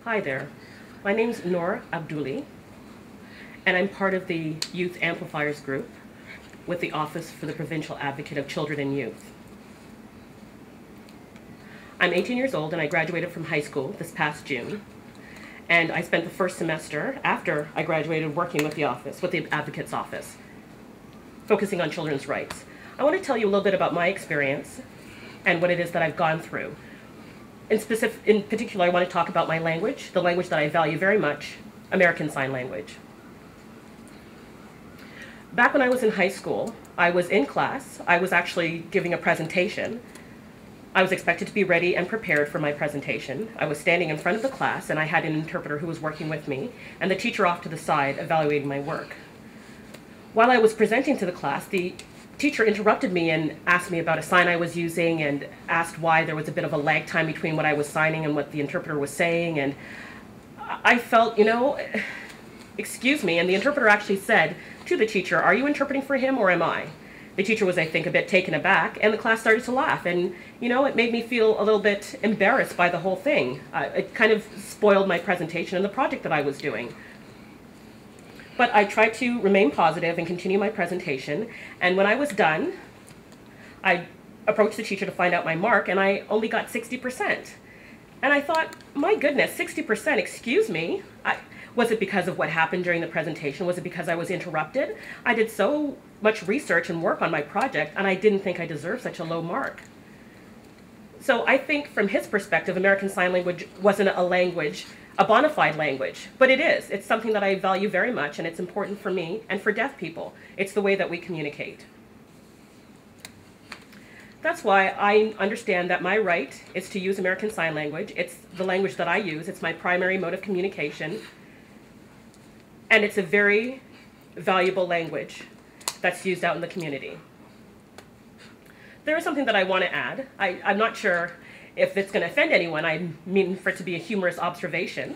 Hi there. My name's Noor Abduli, and I'm part of the Youth Amplifiers Group with the Office for the Provincial Advocate of Children and Youth. I'm 18 years old and I graduated from high school this past June. And I spent the first semester after I graduated working with the office, with the Advocate's Office, focusing on children's rights. I want to tell you a little bit about my experience and what it is that I've gone through. In particular, I want to talk about my language, the language that I value very much, American Sign Language. Back when I was in high school, I was in class. I was actually giving a presentation. I was expected to be ready and prepared for my presentation. I was standing in front of the class, and I had an interpreter who was working with me, and the teacher off to the side evaluating my work. While I was presenting to the class, the teacher interrupted me and asked me about a sign I was using and asked why there was a bit of a lag time between what I was signing and what the interpreter was saying. And I felt, excuse me, and the interpreter actually said to the teacher, "Are you interpreting for him or am I?" The teacher was, I think, a bit taken aback, and the class started to laugh. And, it made me feel a little bit embarrassed by the whole thing. It kind of spoiled my presentation and the project that I was doing. But I tried to remain positive and continue my presentation. And when I was done, I approached the teacher to find out my mark, and I only got 60%. And I thought, my goodness, 60%, excuse me? Was it because of what happened during the presentation? Was it because I was interrupted? I did so much research and work on my project, and I didn't think I deserved such a low mark. So I think from his perspective, American Sign Language wasn't a language, a bona fide language, but it is. It's something that I value very much, and it's important for me and for deaf people. It's the way that we communicate. That's why I understand that my right is to use American Sign Language. It's the language that I use. It's my primary mode of communication. And it's a very valuable language that's used out in the community. There is something that I want to add. I'm not sure if it's going to offend anyone. I mean for it to be a humorous observation.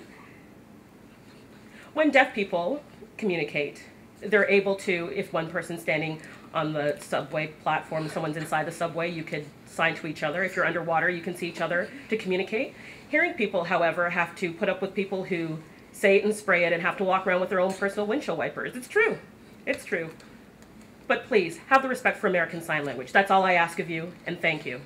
When deaf people communicate, they're able to, if one person's standing on the subway platform, someone's inside the subway, you could sign to each other. If you're underwater, you can see each other to communicate. Hearing people, however, have to put up with people who say it and spray it and have to walk around with their own personal windshield wipers. It's true. It's true. But please, have the respect for American Sign Language. That's all I ask of you, and thank you.